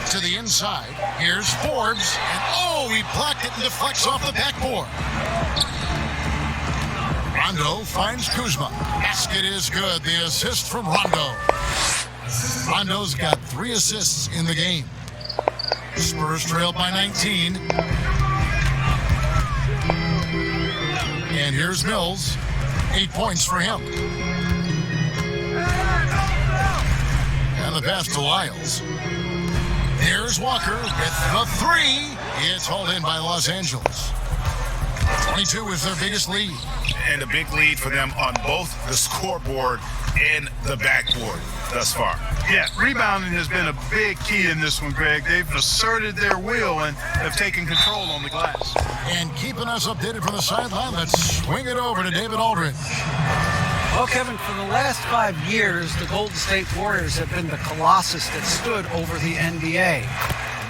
To the inside. Here's Forbes. And he blocked it and deflects off the backboard. Rondo finds Kuzma. Basket is good. The assist from Rondo. Rondo's got 3 assists in the game. Spurs trailed by 19. And here's Mills. 8 points for him. And the pass to Lyles. Here's Walker with the 3. It's hauled in by Los Angeles. 22 is their biggest lead. And a big lead for them on both the scoreboard and the backboard thus far. Yeah, rebounding has been a big key in this one, Greg. They've asserted their will and have taken control on the glass. And keeping us updated from the sideline, let's swing it over to David Aldridge. Well, Kevin, for the last 5 years, the Golden State Warriors have been the colossus that stood over the NBA.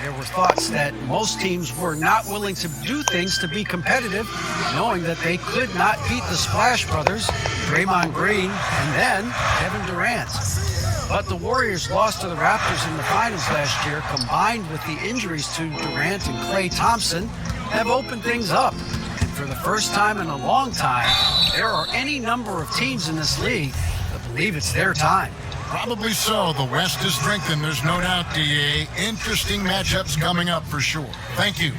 There were thoughts that most teams were not willing to do things to be competitive, knowing that they could not beat the Splash Brothers, Draymond Green, and then Kevin Durant. But the Warriors lost to the Raptors in the finals last year, combined with the injuries to Durant and Klay Thompson, have opened things up. And for the first time in a long time, there are any number of teams in this league that believe it's their time. Probably so. The West is strengthened. There's no doubt, DA. Interesting matchups coming up for sure. Thank you.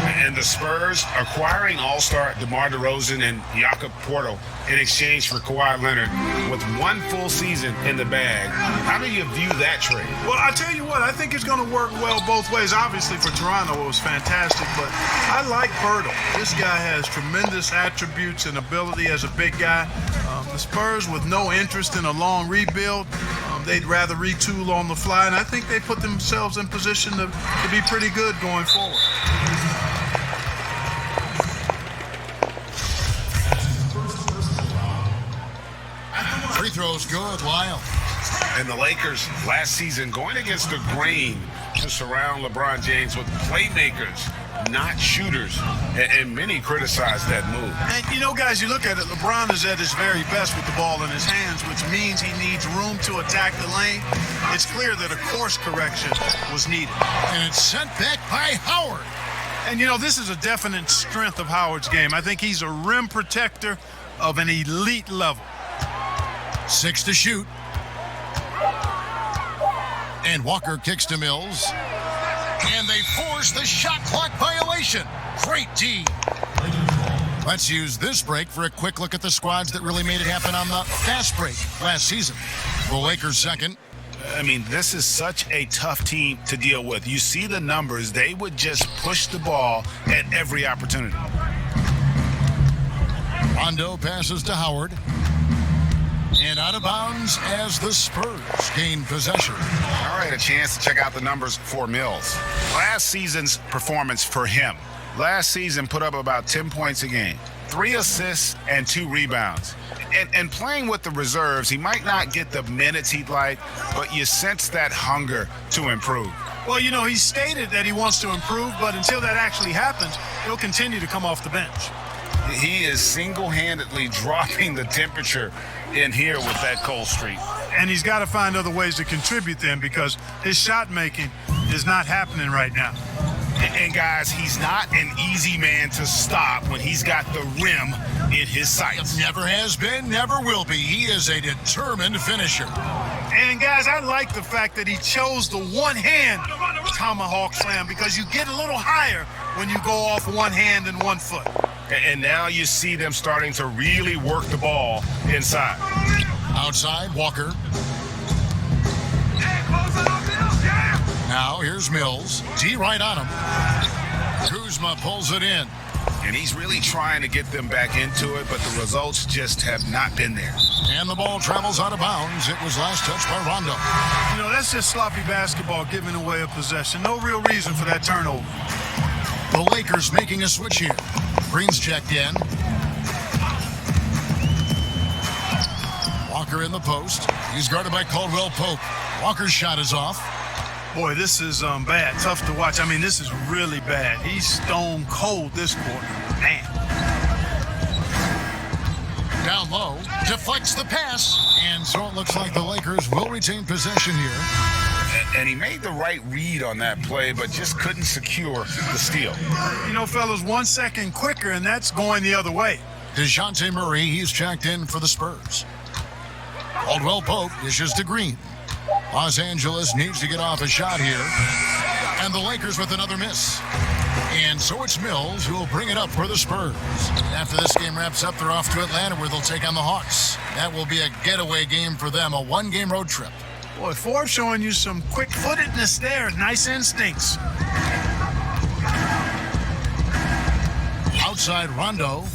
And the Spurs acquiring all-star DeMar DeRozan and Jakob Pirtle in exchange for Kawhi Leonard with 1 full season in the bag. How do you view that trade? Well, I tell you what, I think it's going to work well both ways. Obviously, for Toronto, it was fantastic, but I like Pirtle. This guy has tremendous attributes and ability as a big guy. The Spurs, with no interest in a long rebuild, they'd rather retool on the fly, and I think they put themselves in position to be pretty good going forward. Free throws good, Lyle. And the Lakers last season going against the grain to surround LeBron James with playmakers, not shooters, and many criticized that move. And you know, guys, you look at it, LeBron is at his very best with the ball in his hands, which means he needs room to attack the lane. It's clear that a course correction was needed. And it's sent back by Howard. And you know, this is a definite strength of Howard's game. I think he's a rim protector of an elite level. 6 to shoot. And Walker kicks to Mills. And they force the shot clock violation. Great D. Let's use this break for a quick look at the squads that really made it happen on the fast break last season. The Lakers second. I mean, this is such a tough team to deal with. You see the numbers. They would just push the ball at every opportunity. Rondo passes to Howard. And And out of bounds as the Spurs gain possession. All right, a chance to check out the numbers for Mills. Last season's performance for him. Last season put up about 10 points a game, 3 assists and 2 rebounds. And playing with the reserves, he might not get the minutes he'd like, but you sense that hunger to improve. Well, you know, he stated that he wants to improve, but until that actually happens, he'll continue to come off the bench. He is single-handedly dropping the temperature in here with that cold streak. And he's got to find other ways to contribute then, because his shot making is not happening right now. And guys, he's not an easy man to stop when he's got the rim in his sights. Never has been, never will be. He is a determined finisher. And guys, I like the fact that he chose the one-hand tomahawk slam, because you get a little higher when you go off one hand and 1 foot. And now you see them starting to really work the ball inside. Outside, Walker. Now here's Mills. D right on him. Kuzma pulls it in. And he's really trying to get them back into it, but the results just have not been there. And the ball travels out of bounds. It was last touched by Rondo. You know, that's just sloppy basketball, giving away a possession. No real reason for that turnover. The Lakers making a switch here. Green's checked in. Walker in the post. He's guarded by Caldwell Pope. Walker's shot is off. Boy, this is bad. Tough to watch. I mean, this is really bad. He's stone cold this quarter. Man. Down low. Deflects the pass. And so it looks like the Lakers will retain possession here. And he made the right read on that play, but just couldn't secure the steal. You know, fellas, 1 second quicker, and that's going the other way. DeJounte Murray, he's checked in for the Spurs. Caldwell Pope dishes to Green. Los Angeles needs to get off a shot here. And the Lakers with another miss. And so it's Mills who will bring it up for the Spurs. After this game wraps up, they're off to Atlanta where they'll take on the Hawks. That will be a getaway game for them, a 1-game road trip. Boy, Forbes showing you some quick-footedness there. Nice instincts. Outside Rondo.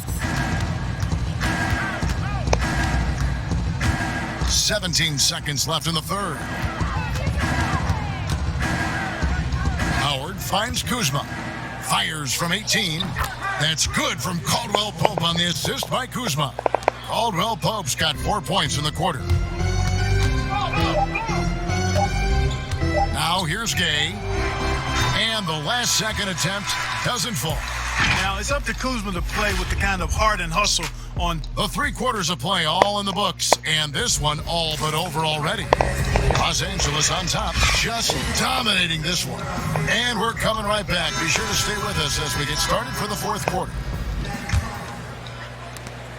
17 seconds left in the third. Howard finds Kuzma. Fires from 18. That's good from Caldwell Pope on the assist by Kuzma. Caldwell Pope's got 4 points in the quarter. Now here's Gay. And the last second attempt doesn't fall. Now it's up to Kuzma to play with the kind of heart and hustle on the 3 quarters of play, all in the books, and this one all but over already. Los Angeles on top, just dominating this one. And we're coming right back. Be sure to stay with us as we get started for the 4th quarter.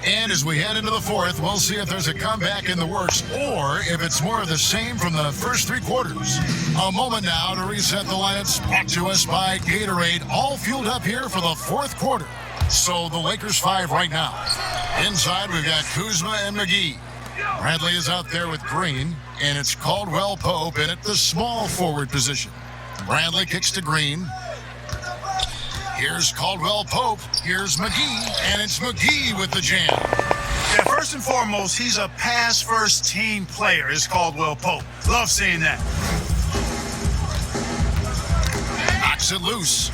And as we head into the 4th, we'll see if there's a comeback in the works or if it's more of the same from the first 3 quarters. A moment now to reset the lineups, brought to us by Gatorade, all fueled up here for the 4th quarter. So the Lakers 5 right now. Inside, we've got Kuzma and McGee. Bradley is out there with Green, and it's Caldwell Pope in at the small forward position. Bradley kicks to Green. Here's Caldwell Pope. Here's McGee, and it's McGee with the jam. Yeah, first and foremost, he's a pass-first team player, is Caldwell Pope. Love seeing that. Knocks it loose.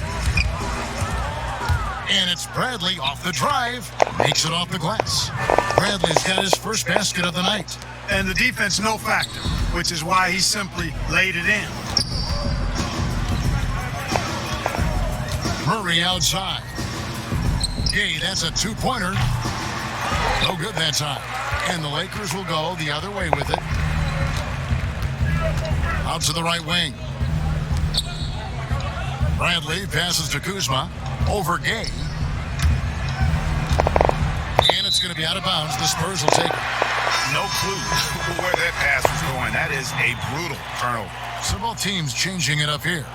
And it's Bradley off the drive. Makes it off the glass. Bradley's got his first basket of the night. And the defense no factor, which is why he simply laid it in. Murray outside. Gay, that's a 2-pointer. No good that time. And the Lakers will go the other way with it. Out to the right wing. Bradley passes to Kuzma. Over Gay. And it's going to be out of bounds. The Spurs will take it. No clue where that pass was going. That is a brutal turnover. So both teams changing it up here.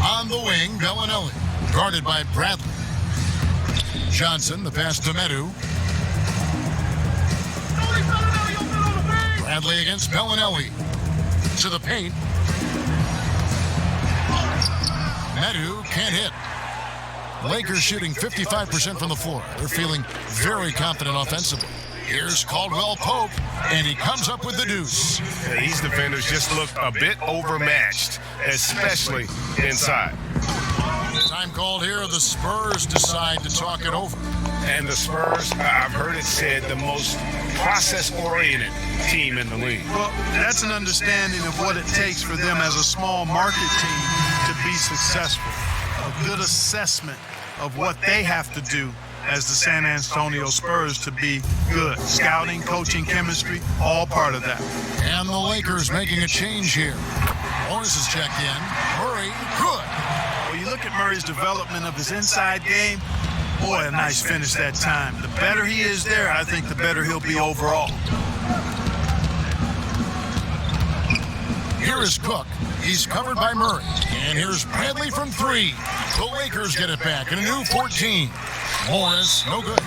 On the wing, Bellinelli. Guarded by Bradley. Johnson, the pass to Medu. Bradley against Bellinelli. To the paint. Medu can't hit. Lakers shooting 55% from the floor. They're feeling very confident offensively. Here's Caldwell Pope, and he comes up with the deuce. These defenders just look a bit overmatched, especially inside. Time called here. The Spurs decide to talk it over. And the Spurs, I've heard it said, the most process-oriented team in the league. Well, that's an understanding of what it takes for them as a small market team to be successful. A good assessment of what they have to do as the San Antonio Spurs to be good. Scouting, coaching, chemistry, all part of that. And the Lakers making a change here. Morris is checked in. Murray, good. Well, you look at Murray's development of his inside game, boy, a nice finish that time. The better he is there, I think the better he'll be overall. Here is Cook. He's covered by Murray. And here's Bradley from three. The Lakers get it back in a new 14. Morris, no good.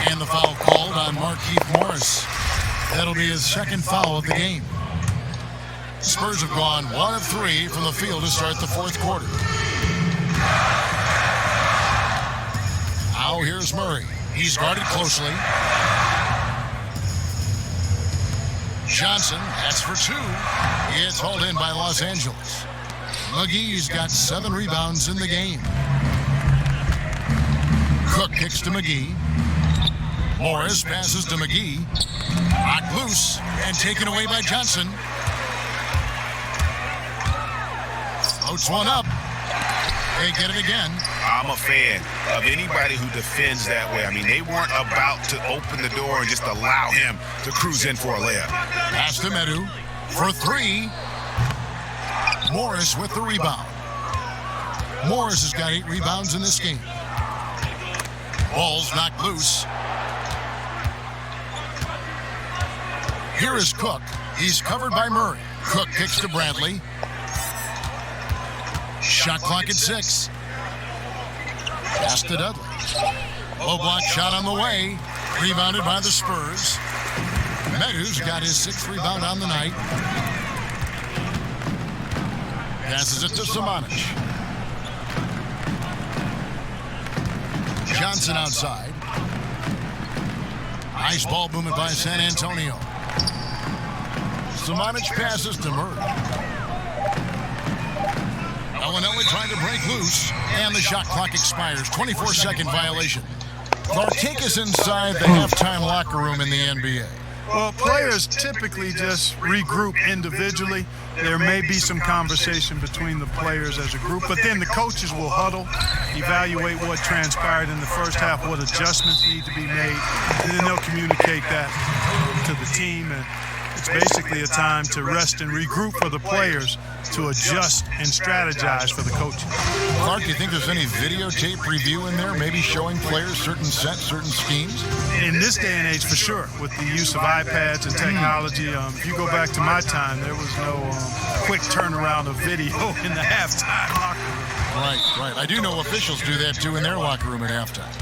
And the foul called on Markieff Morris. That'll be his second foul of the game. Spurs have gone 1 of 3 from the field to start the fourth quarter. Now here's Murray. He's guarded closely. Johnson, that's for 2. It's hauled in by Los Angeles. McGee's got 7 rebounds in the game. Cook kicks to McGee. Morris passes to McGee. Knocked loose and taken away by Johnson. Floats one up. They get it again. I'm a fan of anybody who defends that way. I mean, they weren't about to open the door and just allow him to cruise in for a layup. Pass to Medu for 3. Morris with the rebound. Morris has got 8 rebounds in this game. Ball's knocked loose. Here is Cook. He's covered by Murray. Cook kicks to Bradley. Shot clock at 6. Pass to Dudley. Low block shot on the way. Rebounded by the Spurs. Medu's got his 6th rebound on the night. Passes it to Samanic. Johnson outside. Nice ball movement by San Antonio. Samanic passes to Murray. Ellinelli trying to break loose, and the shot clock expires. 24-second violation. Clark, take us inside the halftime locker room in the NBA. Well, players typically just regroup individually. There may be some conversation between the players as a group, but then the coaches will huddle, evaluate what transpired in the first half, what adjustments need to be made, and then they'll communicate that to the team. And it's basically a time to rest and regroup for the players to adjust and strategize for the coaches. Clark, do you think there's any videotape review in there, maybe showing players certain sets, certain schemes? In this day and age, for sure, with the use of iPads and technology. If you go back to my time, there was no quick turnaround of video in the halftime locker room. Right. I do know officials do that, too, in their locker room at halftime.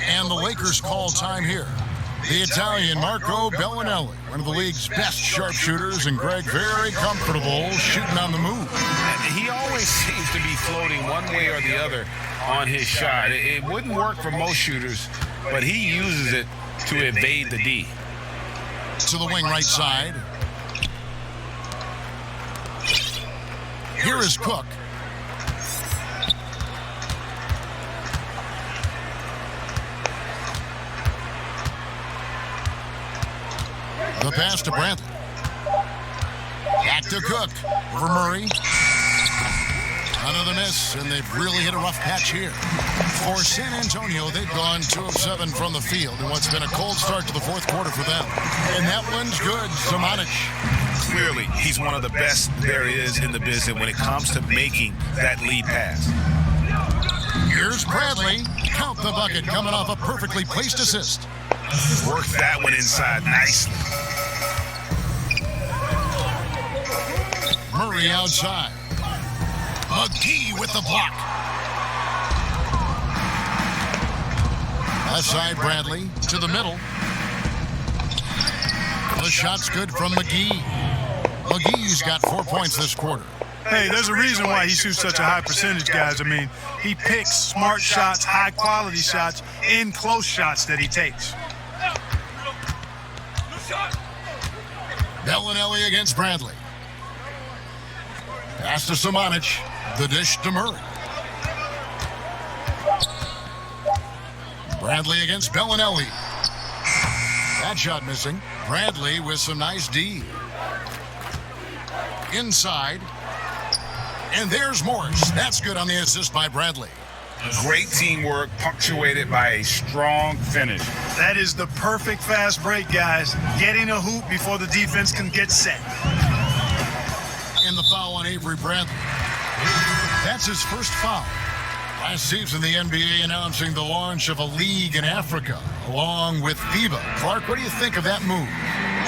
And the Lakers call time here. The Italian Marco Bellinelli, one of the league's best sharpshooters, and Greg very comfortable shooting on the move. He always seems to be floating one way or the other on his shot. It wouldn't work for most shooters, but he uses it to evade the D. To the wing right side. Here is Cook. The pass to Brantley. Back to Cook. Over Murray. Another miss, and they've really hit a rough patch here. For San Antonio, they've gone 2 of 7 from the field in what's been a cold start to the fourth quarter for them. And that one's good. Samanic. Clearly, he's one of the best there is in the business when it comes to making that lead pass. Here's Bradley. Count the bucket coming off a perfectly placed assist. Worked that one inside nicely. Murray outside. McGee with the block. Left side, Bradley to the middle. The shot's good from McGee. McGee's got 4 points this quarter. Hey, there's a reason why he shoots such a high percentage, guys. I mean, he picks smart shots, high-quality shots, in close shots that he takes. Bellinelli against Bradley. Pass to Samanic. The dish to Murray. Bradley against Bellinelli. That shot missing. Bradley with some nice D. Inside. And there's Morris. That's good on the assist by Bradley. Great teamwork, punctuated by a strong finish. That is the perfect fast break, guys. Getting a hoop before the defense can get set. And the foul on Avery Bradley. That's his first foul. Last season, the NBA announcing the launch of a league in Africa, along with FIBA. Clark, what do you think of that move?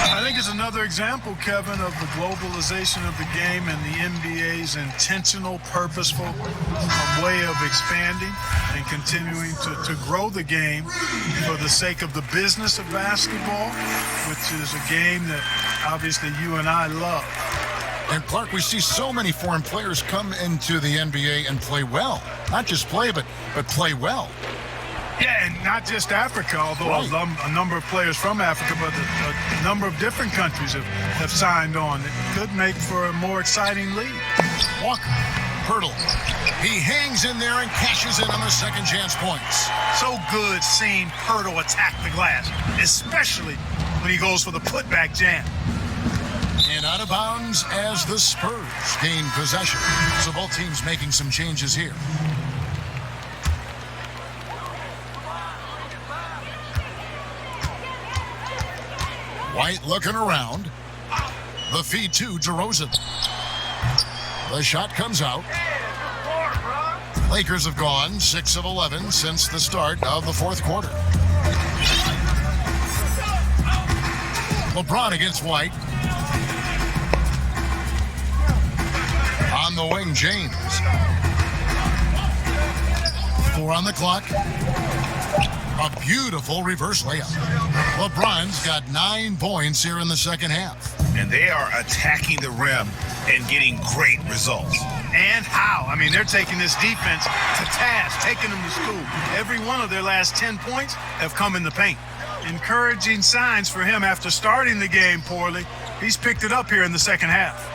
I think it's another example, Kevin, of the globalization of the game and the NBA's intentional, purposeful way of expanding and continuing to grow the game for the sake of the business of basketball, which is a game that obviously you and I love. And Clark, we see so many foreign players come into the NBA and play well. Not just play, but play well. Yeah, and not just Africa, although right. A number of players from Africa, but a number of different countries have signed on. It could make for a more exciting league. Walker, Pirtle. He hangs in there and cashes in on the second chance points. So good seeing Pirtle attack the glass, especially when he goes for the putback jam. And out of bounds as the Spurs gain possession. So both teams making some changes here. White looking around. The feed to DeRozan. The shot comes out. Lakers have gone 6 of 11 since the start of the fourth quarter. LeBron against White. On the wing, James. 4 on the clock. A beautiful reverse layup. LeBron's got 9 points here in the second half. And they are attacking the rim and getting great results. And how? I mean, they're taking this defense to task, taking them to school. Every one of their last 10 points have come in the paint. Encouraging signs for him after starting the game poorly. He's picked it up here in the second half.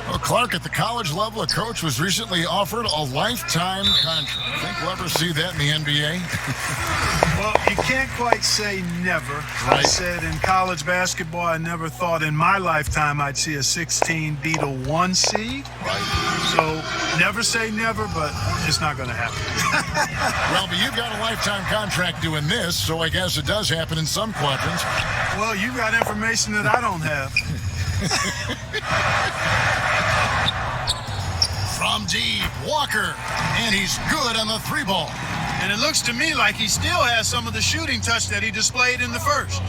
Well, Clark, at the college level, a coach was recently offered a lifetime contract. Think we'll ever see that in the NBA? Well, you can't quite say never. Right. I said in college basketball, I never thought in my lifetime I'd see a 16 beat a 1 seed. Right. So never say never, but it's not going to happen. Well, but you've got a lifetime contract doing this, so I guess it does happen in some quadrants. Well, you got information that I don't have. From deep, Walker, and he's good on the 3-ball. And it looks to me like he still has some of the shooting touch that he displayed in the first.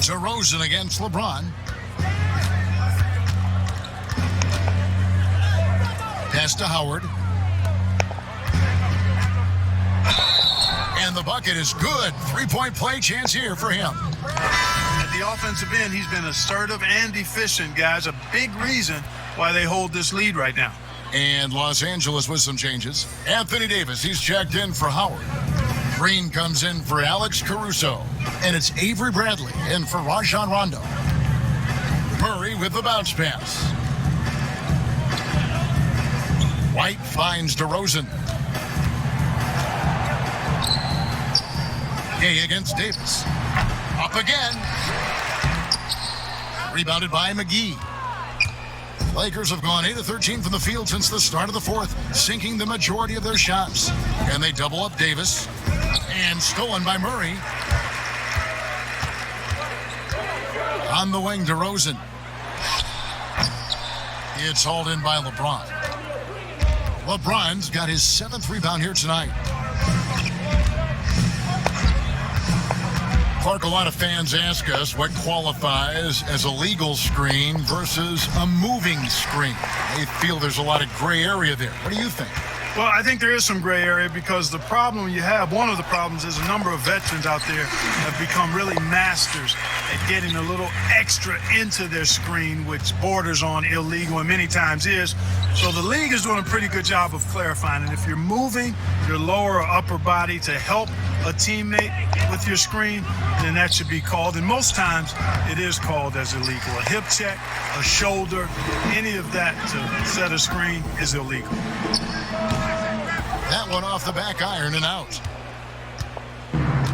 DeRozan against LeBron. Pass to Howard. And the bucket is good. 3-point play chance here for him. At the offensive end, he's been assertive and efficient, guys. A big reason why they hold this lead right now. And Los Angeles with some changes. Anthony Davis, he's checked in for Howard. Green comes in for Alex Caruso. And it's Avery Bradley in for Rajon Rondo. Murray with the bounce pass. White finds DeRozan. Gay against Davis. Up again. Rebounded by McGee. Lakers have gone 8 of 13 from the field since the start of the fourth, sinking the majority of their shots. And they double up Davis. And stolen by Murray. On the wing, DeRozan. It's hauled in by LeBron. LeBron's got his 7th rebound here tonight. Clark, a lot of fans ask us what qualifies as a legal screen versus a moving screen. They feel there's a lot of gray area there. What do you think? Well, I think there is some gray area because the problem you have, one of the problems is a number of veterans out there have become really masters at getting a little extra into their screen, which borders on illegal and many times is. So the league is doing a pretty good job of clarifying. And if you're moving your lower or upper body to help a teammate with your screen, then that should be called. And most times it is called as illegal. A hip check, a shoulder, any of that to set a screen is illegal. That one off the back iron and out.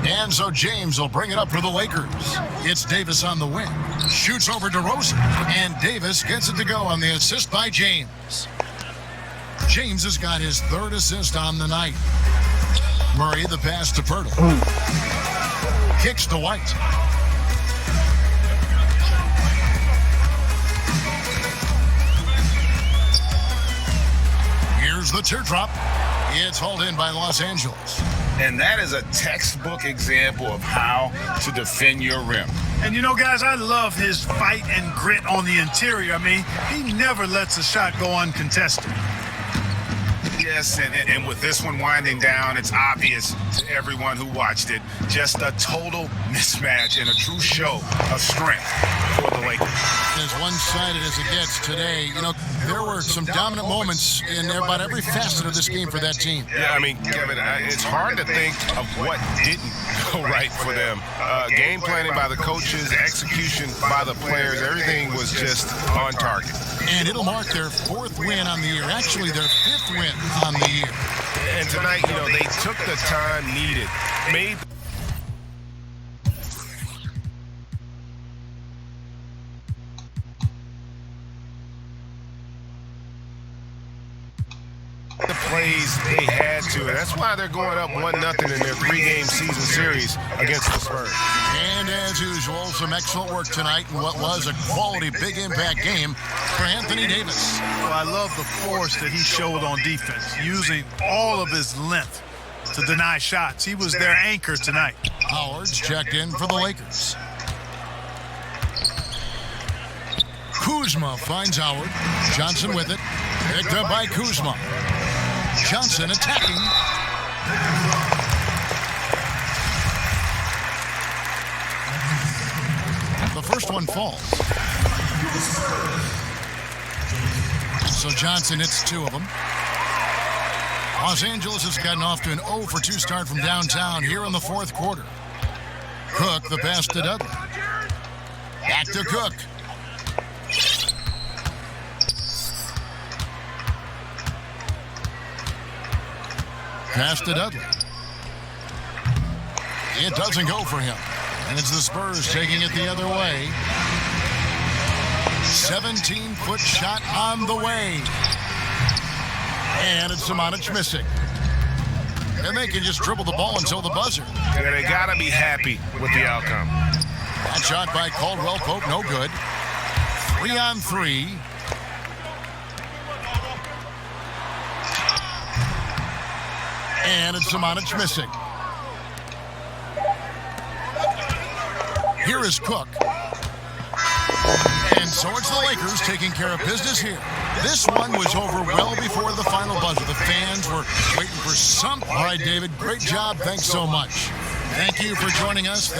And so James will bring it up for the Lakers. It's Davis on the wing. Shoots over to Rosen. And Davis gets it to go on the assist by James. James has got his third assist on the night. Murray, the pass to Pirtle. Kicks to White. Here's the teardrop. It's hauled in by Los Angeles. And that is a textbook example of how to defend your rim. And you know, guys, I love his fight and grit on the interior. I mean, he never lets a shot go uncontested. Yes, and with this one winding down, it's obvious to everyone who watched it. Just a total mismatch and a true show of strength for the Lakers. As one-sided as it gets today, you know, there were some dominant moments in about every facet of this game for that team. Yeah, I mean, Kevin, it's hard to think of what didn't go right for them. Game planning by the coaches, execution by the players, everything was just on target. And it'll mark their fourth win on the year, actually their fifth win on the year. And tonight, you know, they took the time needed, made the plays they had to. And that's why they're going up 1-0 in their 3-game season series against the Spurs. And as usual, some excellent work tonight in what was a quality big impact game for Anthony Davis. Well, I love the force that he showed on defense, using all of his length to deny shots. He was their anchor tonight. Howard's checked in for the Lakers. Kuzma finds Howard. Johnson with it. Picked up by Kuzma. Johnson attacking. The first one falls. So Johnson hits two of them. Los Angeles has gotten off to an 0-for-2 start from downtown here in the fourth quarter. Cook, the pass to Dudley. Back to Cook. Pass to Dudley. It doesn't go for him. And it's the Spurs taking it the other way. 17-foot shot on the way. And it's Samanic missing. And they can just dribble the ball until the buzzer. Yeah, they got to be happy with the outcome. That shot by Caldwell Pope, no good. 3-on-3. And it's Samanic missing. Here is Cook. And so it's the Lakers taking care of business here. This one was over well before the final buzzer. The fans were waiting for something. All right, David, great job. Thanks so much. Thank you for joining us.